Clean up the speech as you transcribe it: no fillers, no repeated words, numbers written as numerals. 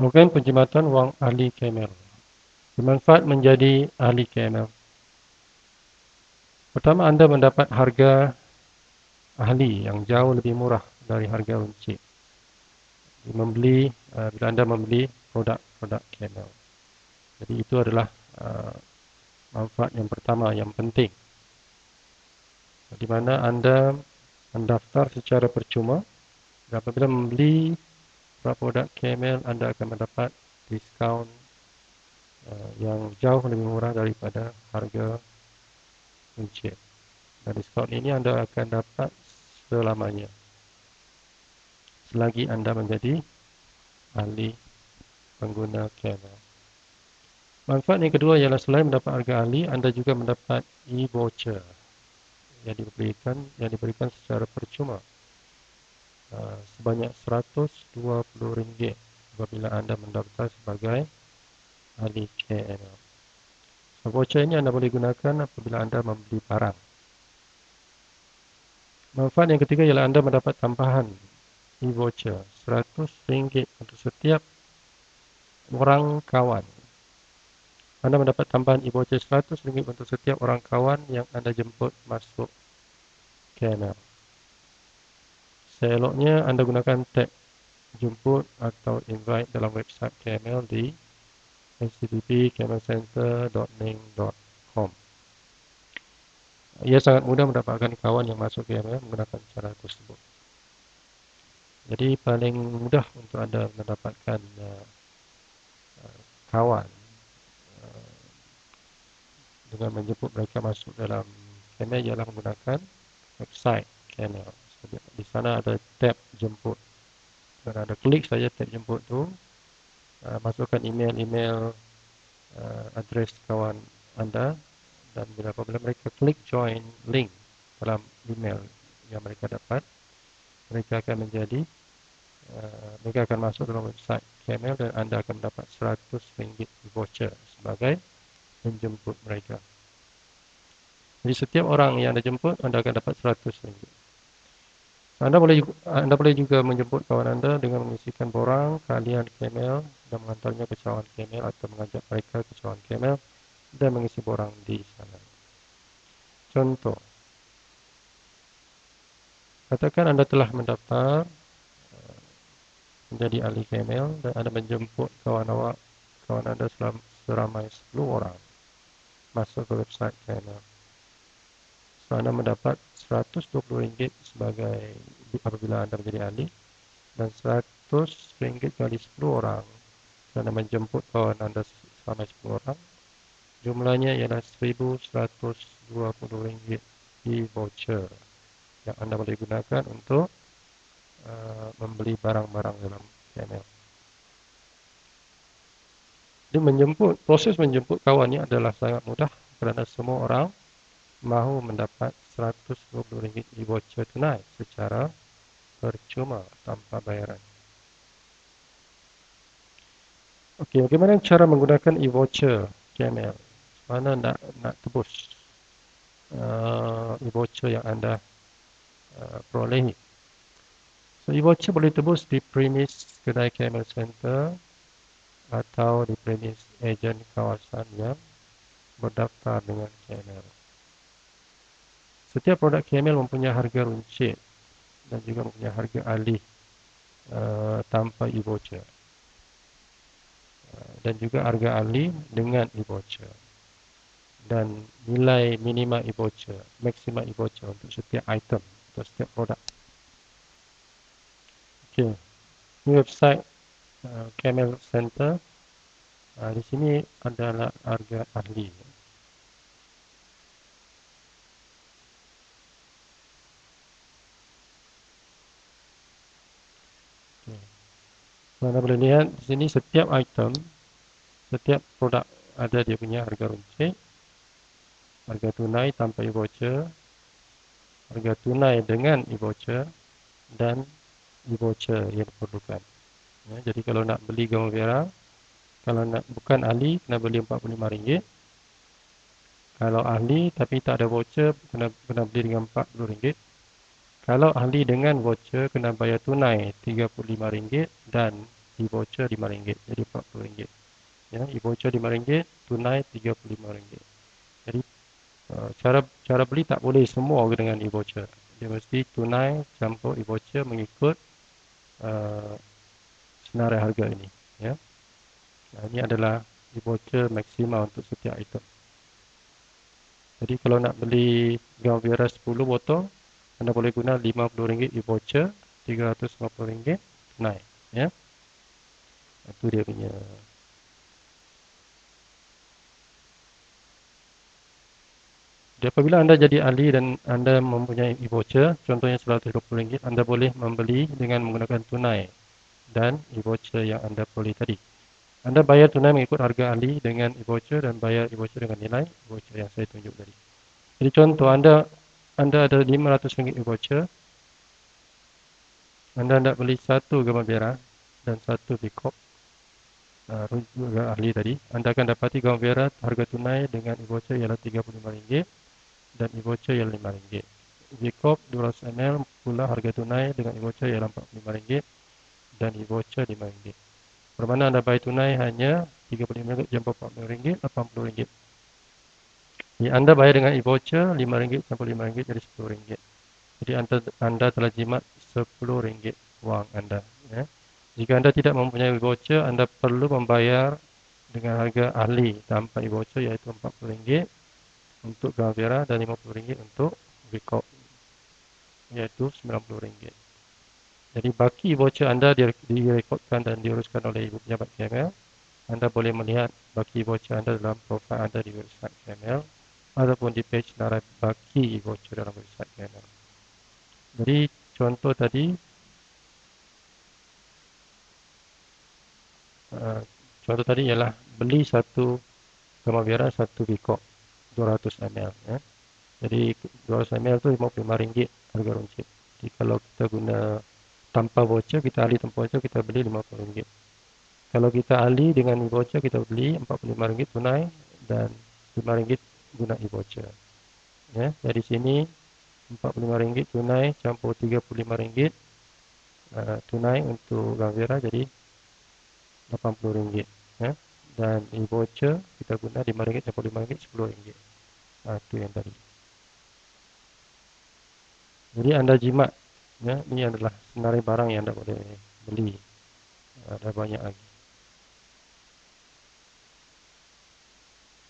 Program penjimatan wang ahli KML. Bermanfaat menjadi ahli KML. Pertama, anda mendapat harga ahli yang jauh lebih murah dari harga runcit. Bila anda membeli produk-produk KML. Jadi itu adalah manfaat yang pertama yang penting. Di mana anda mendaftar secara percuma. Dan apabila membeli produk KML, anda akan mendapat diskaun yang jauh lebih murah daripada harga runcit. Dan diskaun ini anda akan dapat selamanya selagi anda menjadi ahli pengguna KML. Manfaat yang kedua ialah selain mendapat harga ahli, anda juga mendapat e-voucher yang diberikan secara percuma sebanyak RM120 apabila anda mendaftar sebagai ahli KML. Voucher ini anda boleh gunakan apabila anda membeli barang. Manfaat yang ketiga ialah anda mendapat tambahan e-voucher RM100 untuk setiap orang kawan. Anda mendapat tambahan e-voucher RM100 untuk setiap orang kawan yang anda jemput masuk KML. Seeloknya anda gunakan tag jemput atau invite dalam website KML di http://kmlcenter.ning.com. Ia sangat mudah mendapatkan kawan yang masuk KML menggunakan cara tersebut. Jadi paling mudah untuk anda mendapatkan kawan dengan menjemput mereka masuk dalam KML ialah menggunakan website KML. Di sana ada tab jemput. Dan ada klik saja tab jemput tu, masukkan email address kawan anda, dan apabila mereka klik join link dalam email yang mereka dapat, mereka akan masuk dalam website KML dan anda akan mendapat RM100 voucher sebagai menjemput mereka. Jadi setiap orang yang anda jemput, anda akan dapat RM100. Anda boleh juga menjemput kawan anda dengan mengisikan borang keahlian KML dan menghantarnya ke cawangan KML atau mengajak mereka ke cawangan KML dan mengisi borang di sana. Contoh, katakan anda telah mendaftar menjadi ahli KML dan anda menjemput kawan anda seramai 10 orang masuk ke website KML. So, anda mendapat RM120 apabila anda menjadi ahli, dan RM100 kali 10 orang. Anda menjemput kawan anda seramai 10 orang. Jumlahnya ialah RM1,120 e-voucher yang anda boleh gunakan untuk membeli barang-barang dalam KML. Jadi proses menjemput kawan ini adalah sangat mudah kerana semua orang mahu mendapat RM120 e-voucher tunai secara percuma tanpa bayaran. Okey, bagaimana cara menggunakan e-voucher KML? Mana nak tebus e-voucher yang anda perolehi? So, e-voucher boleh tebus di premis kedai KML Center atau di premis ejen kawasan yang berdaftar dengan KML. Setiap produk KML mempunyai harga runcit dan juga mempunyai harga alih tanpa e-voucher. Dan juga harga alih dengan e-voucher. Dan nilai minima e-voucher, maksima e-voucher untuk setiap item, untuk setiap produk. Okey, ini website KML Center. Di sini adalah harga ahli. Anda boleh lihat di sini setiap item, setiap produk ada dia punya harga runcit, harga tunai tanpa e-voucher, harga tunai dengan e-voucher, dan e-voucher yang diperlukan. Ya, jadi kalau nak beli gaun Vera, kalau nak bukan ahli, kena beli RM45. Kalau ahli tapi tak ada voucher, kena beli dengan RM40. Kalau ahli dengan voucher, kena bayar tunai RM35 dan e-voucher RM5, jadi RM40. Ya, e-voucher RM5, tunai RM35. Jadi cara beli tak boleh semua dengan e-voucher. Dia mesti tunai campur e-voucher mengikut uh, senarai harga ini. Ya. Nah, ini adalah e-voucher maksimal untuk setiap item. Jadi kalau nak beli gaun Vera 10 botol, anda boleh guna RM50 e-voucher, RM350 tunai. Ya. Itu dia punya. Jadi apabila anda jadi ahli dan anda mempunyai e-voucher, contohnya RM120, anda boleh membeli dengan menggunakan tunai dan e-voucher yang anda peroleh tadi. Anda bayar tunai mengikut harga ahli dengan e-voucher dan bayar e-voucher dengan nilai e-voucher yang saya tunjuk tadi. Jadi contoh anda ada RM500 e-voucher, anda nak beli satu gambar Vera dan satu Bicop, rujuk ahli tadi, anda akan dapati gambar Vera harga tunai dengan e-voucher ialah RM35 dan e-voucher ialah RM5. Bicop 200ml pula harga tunai dengan e-voucher ialah RM45 dan e-voucher RM5. Bermakna anda bayar tunai hanya RM35 jumpa RM40, RM80. Jadi anda bayar dengan e-voucher RM5 sampai RM5 jadi RM10. Jadi anda telah jimat RM10 wang anda. Ya. Jika anda tidak mempunyai e-voucher, anda perlu membayar dengan harga ahli tanpa e-voucher iaitu RM40 untuk gambar Vera dan RM50 untuk Bicop iaitu RM90. Jadi baki e-voucher anda direkodkan dan diuruskan oleh Ibu Pejabat KML. Anda boleh melihat baki e-voucher anda dalam profil anda di website KML ataupun di page senarai baki e-voucher dalam website KML. Jadi contoh tadi, ialah beli satu gambar Vera, satu Bicop 200ml. Ya. Jadi 200ml itu RM55 harga runcit. Jadi kalau kita guna tanpa voucher, kita ahli tanpa voucher, kita beli RM50. Kalau kita ahli dengan e-voucher, kita beli RM45 tunai dan RM5 guna e-voucher. Ya, dari sini RM45 tunai campur RM35 tunai untuk gambar Vera jadi RM80. Ya. Dan e-voucher kita guna RM5 campur RM5 RM10. Itu yang tadi. Jadi anda jimat, ya, ini adalah senarai barang yang anda boleh beli. Ada banyak lagi.